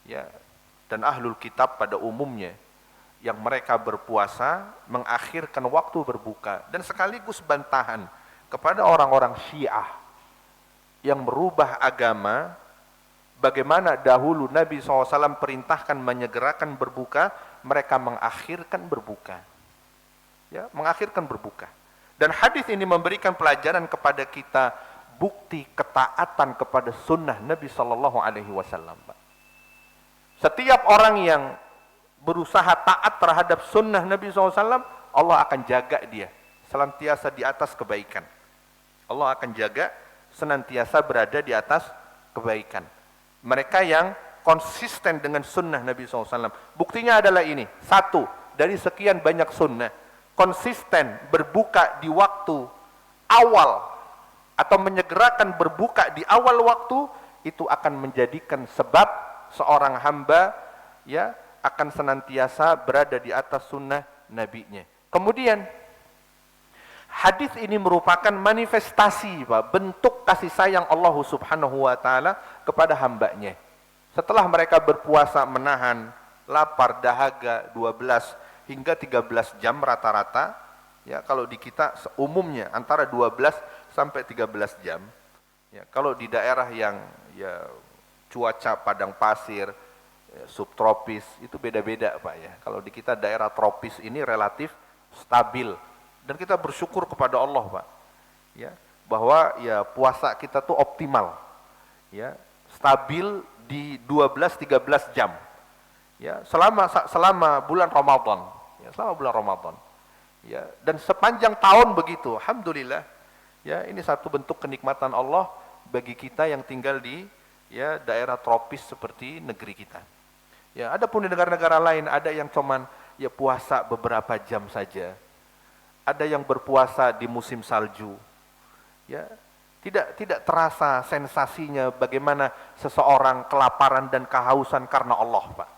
ya, dan ahlul kitab pada umumnya, yang mereka berpuasa mengakhirkan waktu berbuka, dan sekaligus bantahan kepada orang-orang Syiah yang merubah agama. Bagaimana dahulu Nabi SAW perintahkan menyegerakan berbuka, mereka mengakhirkan berbuka. Ya, mengakhirkan berbuka. Dan hadis ini memberikan pelajaran kepada kita bukti ketaatan kepada sunnah Nabi SAW. Setiap orang yang berusaha taat terhadap sunnah Nabi SAW, Allah akan jaga dia senantiasa di atas kebaikan. Allah akan jaga senantiasa berada di atas kebaikan. Mereka yang konsisten dengan sunnah Nabi SAW. Buktinya adalah ini. Satu, dari sekian banyak sunnah, konsisten berbuka di waktu awal atau menyegerakan berbuka di awal waktu, itu akan menjadikan sebab seorang hamba, ya, akan senantiasa berada di atas sunnah nabinya. Kemudian hadis ini merupakan manifestasi, Pak, bentuk kasih sayang Allah Subhanahu wa taala kepada hambanya. Setelah mereka berpuasa menahan lapar dahaga 12 hingga 13 jam rata-rata, ya, kalau di kita umumnya antara 12 sampai 13 jam. Ya, kalau di daerah yang ya cuaca padang pasir, ya, subtropis, itu beda-beda, Pak, ya. Kalau di kita daerah tropis ini relatif stabil. Dan kita bersyukur kepada Allah, Pak, ya, bahwa ya puasa kita tuh optimal, ya, stabil di 12-13 jam, ya, selama bulan Ramadan, ya, selama bulan Ramadan, ya, dan sepanjang tahun begitu. Alhamdulillah, ya, ini satu bentuk kenikmatan Allah bagi kita yang tinggal di, ya, daerah tropis seperti negeri kita. Ya, adapun di negara-negara lain ada yang cuman ya puasa beberapa jam saja. Ada yang berpuasa di musim salju, ya, tidak terasa sensasinya bagaimana seseorang kelaparan dan kehausan karena Allah, Pak.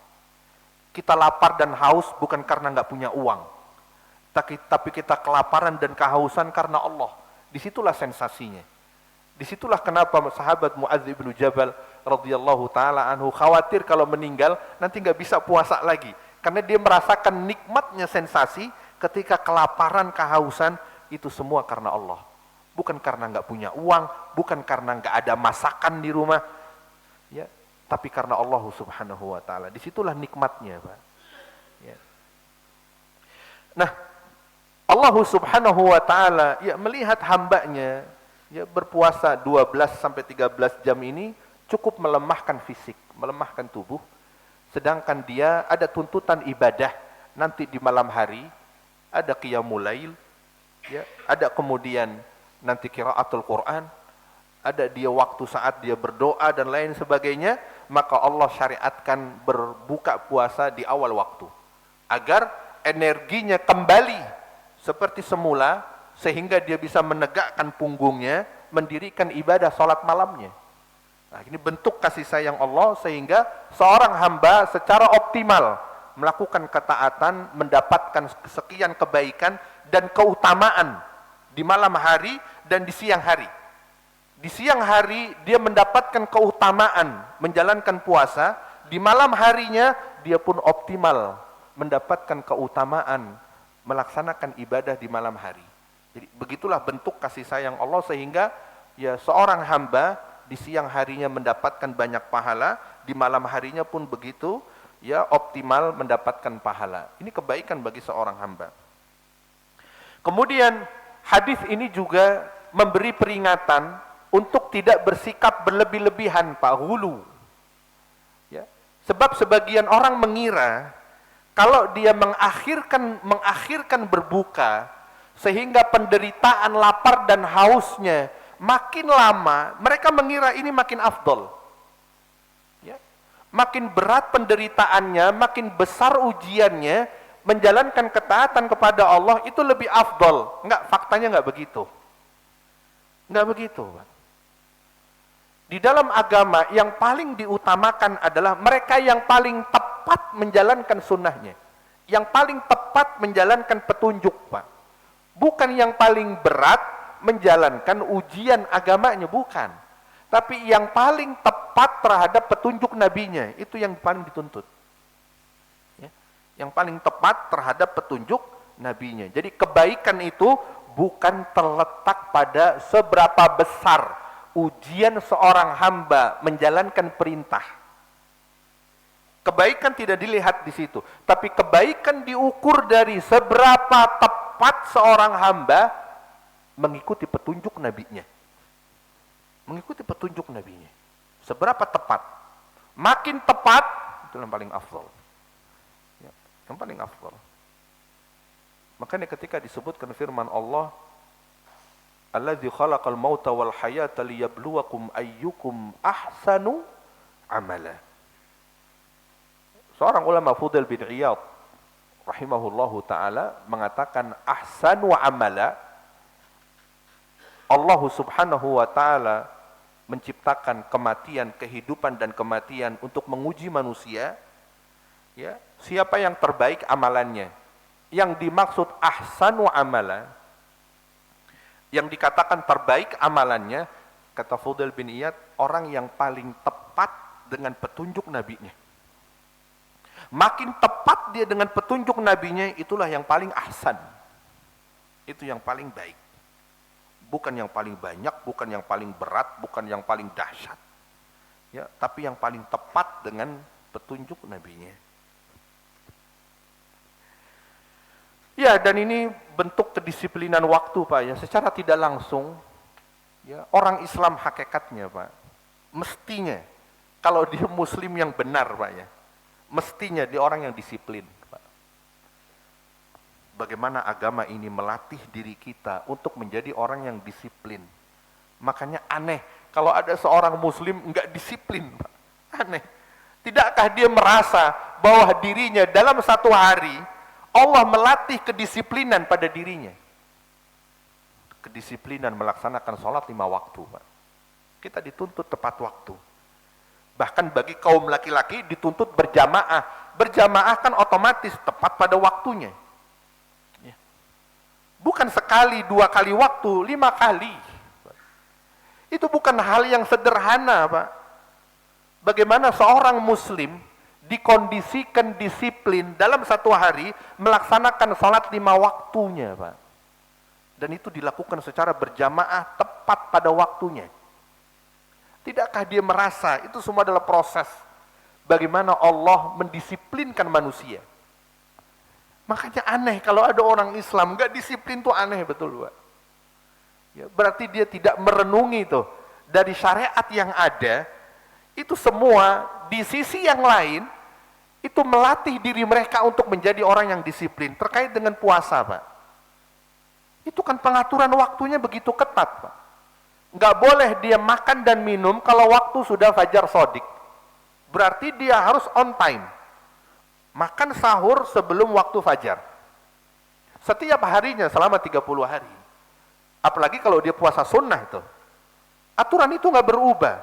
Kita lapar dan haus bukan karena nggak punya uang, tapi kita kelaparan dan kehausan karena Allah. Disitulah sensasinya. Disitulah kenapa sahabat Mu'adz bin Jabal radhiyallahu taala anhu khawatir kalau meninggal nanti nggak bisa puasa lagi, karena dia merasakan nikmatnya sensasi ketika kelaparan, kehausan, itu semua karena Allah. Bukan karena nggak punya uang, bukan karena nggak ada masakan di rumah, ya, tapi karena Allah Subhanahu wa taala. Disitulah nikmatnya, Pak. Ya. Nah, Allah Subhanahu wa taala ya melihat hambanya, ya, berpuasa 12 sampai 13 jam ini cukup melemahkan fisik, melemahkan tubuh, sedangkan dia ada tuntutan ibadah nanti di malam hari. Ada qiyamul lail, ya, ada kemudian nanti qiraatul Quran, ada dia waktu saat dia berdoa dan lain sebagainya, maka Allah syariatkan berbuka puasa di awal waktu agar energinya kembali seperti semula, sehingga dia bisa menegakkan punggungnya, mendirikan ibadah salat malamnya. Nah, ini bentuk kasih sayang Allah sehingga seorang hamba secara optimal melakukan ketaatan, mendapatkan sekian kebaikan dan keutamaan di malam hari dan di siang hari. Di siang hari dia mendapatkan keutamaan menjalankan puasa, di malam harinya dia pun optimal mendapatkan keutamaan melaksanakan ibadah di malam hari. Jadi begitulah bentuk kasih sayang Allah sehingga ya seorang hamba di siang harinya mendapatkan banyak pahala, di malam harinya pun begitu, ya, optimal mendapatkan pahala. Ini kebaikan bagi seorang hamba. Kemudian hadis ini juga memberi peringatan untuk tidak bersikap berlebih-lebihan, Pak, hulu. Ya. Sebab sebagian orang mengira kalau dia mengakhirkan berbuka sehingga penderitaan lapar dan hausnya makin lama, mereka mengira ini makin afdol. Ya. Makin berat penderitaannya, makin besar ujiannya, menjalankan ketaatan kepada Allah itu lebih afdol. Enggak, faktanya enggak begitu. Enggak begitu. Di dalam agama yang paling diutamakan adalah mereka yang paling tepat menjalankan sunnahnya. Yang paling tepat menjalankan petunjuk, Pak. Bukan yang paling berat menjalankan ujian agamanya, bukan. Tapi yang paling tepat terhadap petunjuk nabinya, itu yang paling dituntut. Yang paling tepat terhadap petunjuk nabinya. Jadi kebaikan itu bukan terletak pada seberapa besar ujian seorang hamba menjalankan perintah. Kebaikan tidak dilihat di situ, tapi kebaikan diukur dari seberapa tepat seorang hamba mengikuti petunjuk nabinya. Mengikuti petunjuk nabinya. Seberapa tepat. Makin tepat, itu yang paling afdal. Yang paling afdal. Makanya ketika disebutkan firman Allah, Alladzi khalaqal mauta wal hayata liyabluwakum ayyukum ahsanu amala. Seorang ulama Fudail bin Iyad rahimahullahu taala mengatakan ahsanu amala, Allah Subhanahu wa taala menciptakan kematian, kehidupan dan kematian untuk menguji manusia. Ya, siapa yang terbaik amalannya? Yang dimaksud ahsanu amala, yang dikatakan terbaik amalannya, kata Fudail bin Iyad, orang yang paling tepat dengan petunjuk nabinya. Makin tepat dia dengan petunjuk nabinya, itulah yang paling ahsan. Itu yang paling baik. Bukan yang paling banyak, bukan yang paling berat, bukan yang paling dahsyat. Ya, tapi yang paling tepat dengan petunjuk nabinya. Ya, dan ini bentuk kedisiplinan waktu, Pak, ya, secara tidak langsung. Ya, orang Islam hakikatnya, Pak, mestinya kalau dia muslim yang benar, Pak, ya, mestinya dia orang yang disiplin, Pak. Bagaimana agama ini melatih diri kita untuk menjadi orang yang disiplin. Makanya aneh kalau ada seorang muslim enggak disiplin, Pak. Aneh. Tidakkah dia merasa bahwa dirinya dalam satu hari Allah melatih kedisiplinan pada dirinya. Kedisiplinan melaksanakan sholat 5 waktu, Pak. Kita dituntut tepat waktu. Bahkan bagi kaum laki-laki dituntut berjamaah. Berjamaah kan otomatis tepat pada waktunya. Ya. Bukan sekali, 2 kali waktu, 5 kali. Itu bukan hal yang sederhana, Pak. Bagaimana seorang muslim dikondisikan disiplin dalam satu hari melaksanakan sholat 5 waktunya, Pak. Dan itu dilakukan secara berjamaah tepat pada waktunya. Tidakkah dia merasa itu semua adalah proses bagaimana Allah mendisiplinkan manusia? Makanya aneh kalau ada orang Islam nggak disiplin, tuh aneh betul, Pak. Ya, berarti dia tidak merenungi tuh dari syariat yang ada. Itu semua di sisi yang lain itu melatih diri mereka untuk menjadi orang yang disiplin. Terkait dengan puasa, Pak, itu kan pengaturan waktunya begitu ketat, Pak. Nggak boleh dia makan dan minum kalau waktu sudah fajar shodiq. Berarti dia harus on time. Makan sahur sebelum waktu fajar. Setiap harinya selama 30 hari. Apalagi kalau dia puasa sunnah itu. Aturan itu nggak berubah.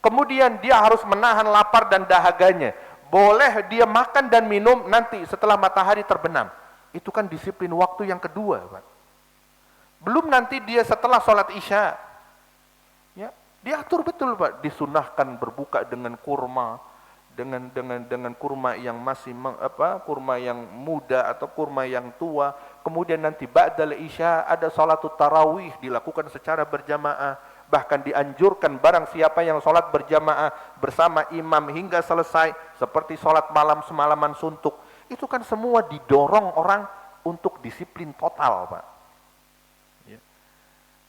Kemudian dia harus menahan lapar dan dahaganya. Boleh dia makan dan minum nanti setelah matahari terbenam. Itu kan disiplin waktu yang kedua, Pak. Belum nanti dia setelah sholat isya. Ya, diatur betul, Pak. Disunahkan berbuka dengan kurma, dengan kurma yang masih kurma yang muda atau kurma yang tua. Kemudian nanti ba'dal isya ada sholatut tarawih dilakukan secara berjamaah. Bahkan dianjurkan barang siapa yang sholat berjamaah bersama imam hingga selesai, seperti sholat malam semalaman suntuk. Itu kan semua didorong orang untuk disiplin total, Pak.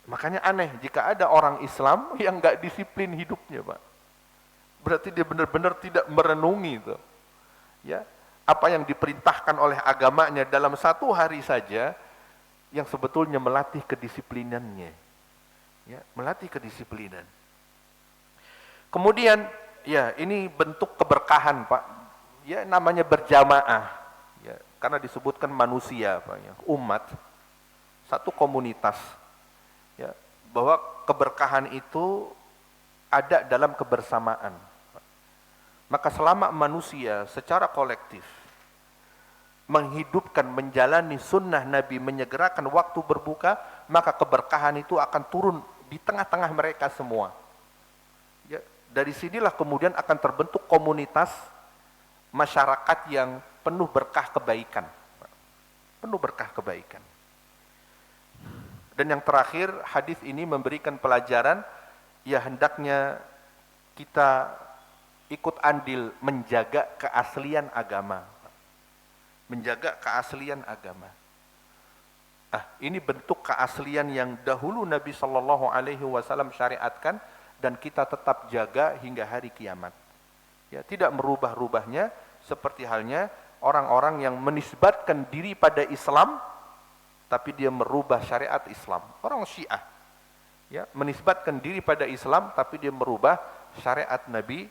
Makanya aneh jika ada orang Islam yang nggak disiplin hidupnya, Pak. Berarti dia benar-benar tidak merenungi itu. Ya, apa yang diperintahkan oleh agamanya dalam satu hari saja yang sebetulnya melatih kedisiplinannya. Ya, melatih kedisiplinan. Kemudian, ya ini bentuk keberkahan, Pak. Ya, namanya berjamaah. Ya, karena disebutkan manusia, Pak, ya, umat, satu komunitas. Ya, bahwa keberkahan itu ada dalam kebersamaan. Maka selama manusia secara kolektif menghidupkan, menjalani sunnah Nabi, menyegerakan waktu berbuka, maka keberkahan itu akan turun di tengah-tengah mereka semua. Ya, dari sinilah kemudian akan terbentuk komunitas masyarakat yang penuh berkah kebaikan. Penuh berkah kebaikan. Dan yang terakhir, hadis ini memberikan pelajaran, ya hendaknya kita ikut andil menjaga keaslian agama. Menjaga keaslian agama. Ini bentuk keaslian yang dahulu Nabi Shallallahu Alaihi Wasallam syariatkan dan kita tetap jaga hingga hari kiamat. Ya, tidak merubah-rubahnya seperti halnya orang-orang yang menisbatkan diri pada Islam tapi dia merubah syariat Islam. Orang Syiah ya, menisbatkan diri pada Islam tapi dia merubah syariat Nabi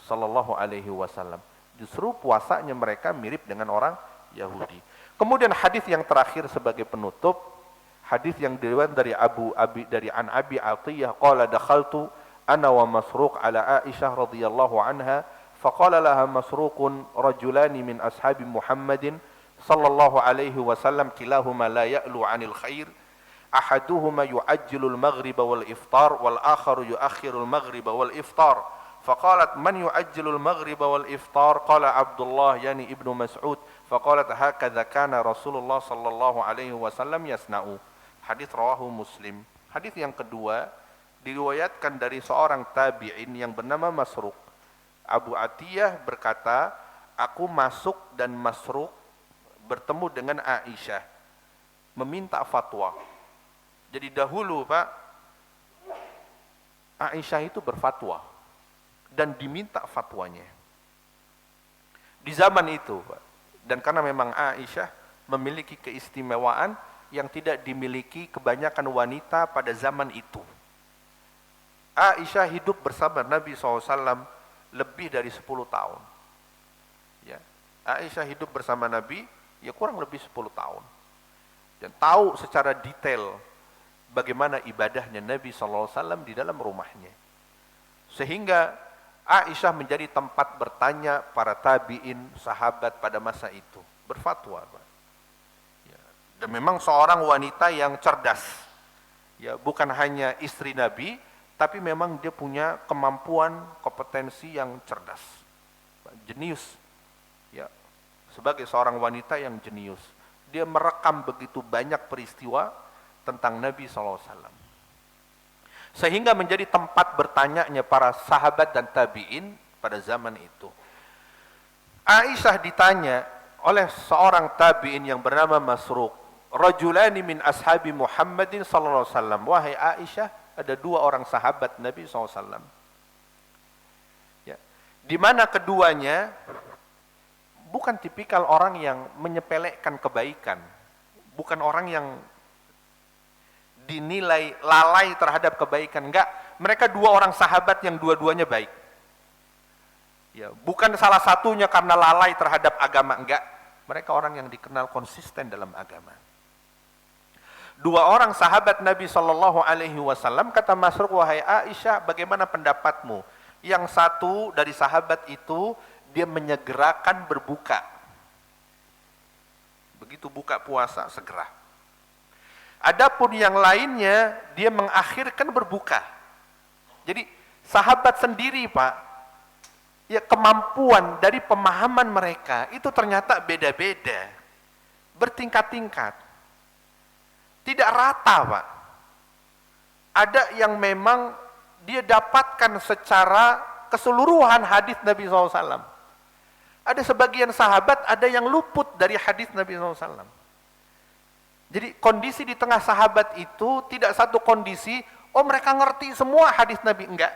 Sallallahu Alaihi Wasallam. Justru puasanya mereka mirip dengan orang Yahudi. Kemudian hadis yang terakhir sebagai penutup, hadis yang diriwayatkan dari Abi Atiyah qala dakhaltu ana wa Masruq ala Aisyah radhiyallahu anha faqala laha Masruqun rajulani min ashabi Muhammadin sallallahu alaihi wasallam kilahuma la ya'lu 'anil khair ahaduhuma yu'ajjilu al-maghrib wal iftar wal akharu yu'akhiru al-maghrib wal iftar faqalat man yu'ajjilu al-maghrib wal iftar qala Abdullah yani ibnu Mas'ud faqalat hakadha kana Rasulullah sallallahu alaihi wasallam yasna'u. Hadis rawahu Muslim. Hadis yang kedua diriwayatkan dari seorang tabi'in yang bernama Masruq. Abu Atiyah berkata, aku masuk dan Masruq bertemu dengan Aisyah meminta fatwa. Jadi dahulu, Pak, Aisyah itu berfatwa dan diminta fatwanya di zaman itu, Pak. Dan karena memang Aisyah memiliki keistimewaan yang tidak dimiliki kebanyakan wanita pada zaman itu. Aisyah hidup bersama Nabi SAW lebih dari 10 tahun. Ya, Aisyah hidup bersama Nabi ya kurang lebih 10 tahun. Dan tahu secara detail bagaimana ibadahnya Nabi SAW di dalam rumahnya. Sehingga Aisyah menjadi tempat bertanya para tabi'in, sahabat pada masa itu. Berfatwa. Ya. Dan memang seorang wanita yang cerdas. Ya, bukan hanya istri Nabi, tapi memang dia punya kemampuan, kompetensi yang cerdas. Jenius. Ya. Sebagai seorang wanita yang jenius. Dia merekam begitu banyak peristiwa tentang Nabi SAW. Sehingga menjadi tempat bertanyanya para sahabat dan tabi'in pada zaman itu. Aisyah ditanya oleh seorang tabi'in yang bernama Masruq. Rajulani min ashabi Muhammadin sallallahu alaihi wasallam. Wahai Aisyah, ada dua orang sahabat Nabi SAW. Ya. Di mana keduanya bukan tipikal orang yang menyepelekan kebaikan. Bukan orang yang dinilai lalai terhadap kebaikan. Enggak, mereka dua orang sahabat yang dua-duanya baik. Ya, bukan salah satunya karena lalai terhadap agama, enggak. Mereka orang yang dikenal konsisten dalam agama. Dua orang sahabat Nabi Shallallahu Alaihi Wasallam, kata Masruq, wahai Aisyah, bagaimana pendapatmu? Yang satu dari sahabat itu dia menyegerakan berbuka. Begitu buka puasa segera. Adapun yang lainnya dia mengakhirkan berbuka. Jadi sahabat sendiri, Pak, ya kemampuan dari pemahaman mereka itu ternyata beda-beda, bertingkat-tingkat, tidak rata, Pak. Ada yang memang dia dapatkan secara keseluruhan hadis Nabi SAW. Ada sebagian sahabat ada yang luput dari hadis Nabi SAW. Jadi kondisi di tengah sahabat itu tidak satu kondisi, oh mereka ngerti semua hadis Nabi, enggak.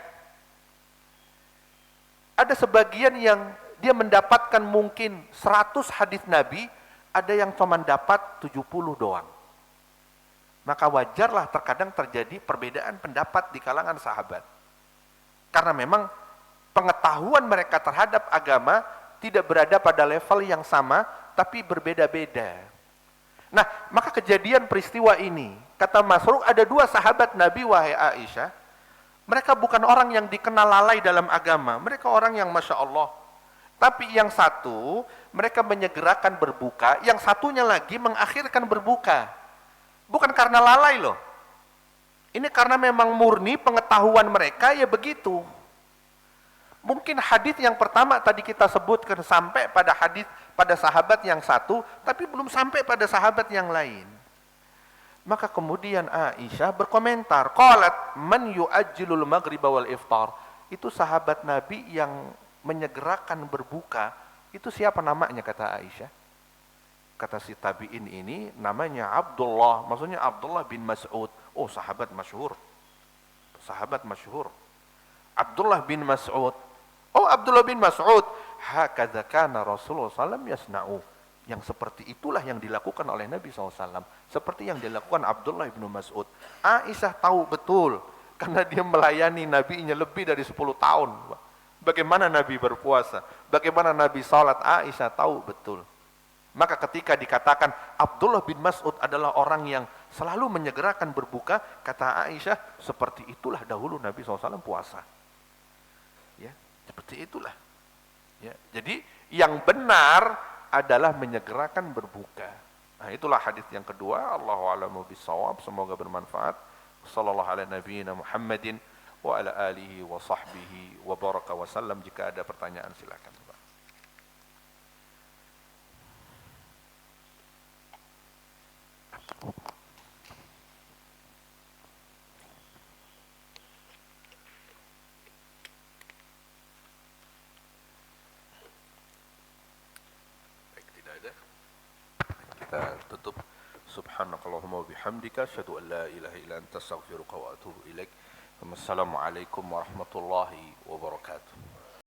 Ada sebagian yang dia mendapatkan mungkin 100 hadis Nabi, ada yang cuma dapat 70 doang. Maka wajarlah terkadang terjadi perbedaan pendapat di kalangan sahabat. Karena memang pengetahuan mereka terhadap agama tidak berada pada level yang sama, tapi berbeda-beda. Nah, maka kejadian peristiwa ini, kata Masruq, ada 2 sahabat Nabi, wahai Aisyah, mereka bukan orang yang dikenal lalai dalam agama, mereka orang yang Masya Allah. Tapi yang satu, mereka menyegerakan berbuka, yang satunya lagi mengakhirkan berbuka. Bukan karena lalai loh. Ini karena memang murni pengetahuan mereka ya begitu. Mungkin hadis yang pertama tadi kita sebutkan sampai pada hadis pada sahabat yang satu, tapi belum sampai pada sahabat yang lain. Maka kemudian Aisyah berkomentar, qalat man yu'ajjilul maghriba wal iftar. Itu sahabat Nabi yang menyegerakan berbuka. Itu siapa namanya, kata Aisyah? Kata si tabi'in ini namanya Abdullah, maksudnya Abdullah bin Mas'ud. Oh, sahabat masyhur. Sahabat masyhur. Abdullah bin Mas'ud. Oh, Abdullah bin Mas'ud. Hakadza kana Rasulullah SAW yasna'u. Yang seperti itulah yang dilakukan oleh Nabi SAW. Seperti yang dilakukan Abdullah bin Mas'ud. Aisyah tahu betul. Karena dia melayani Nabi-nya lebih dari 10 tahun. Bagaimana Nabi berpuasa. Bagaimana Nabi salat. Aisyah tahu betul. Maka ketika dikatakan Abdullah bin Mas'ud adalah orang yang selalu menyegerakan berbuka, kata Aisyah, seperti itulah dahulu Nabi SAW puasa. Ya, seperti itulah. Ya, jadi yang benar adalah menyegerakan berbuka. Nah, itulah hadis yang kedua. Allahu a'lamu bissawab. Semoga bermanfaat. Sallallahu ala nabiyyina Muhammadin wa ala alihi wa sahbihi wa baraka wa sallam. Jika ada pertanyaan silakan. Kita tutup. Subhanakallahumma wa bihamdika asyhadu an la ilaha illa anta astaghfiruka wa atubu ilaik. Wassalamualaikum warahmatullahi wabarakatuh.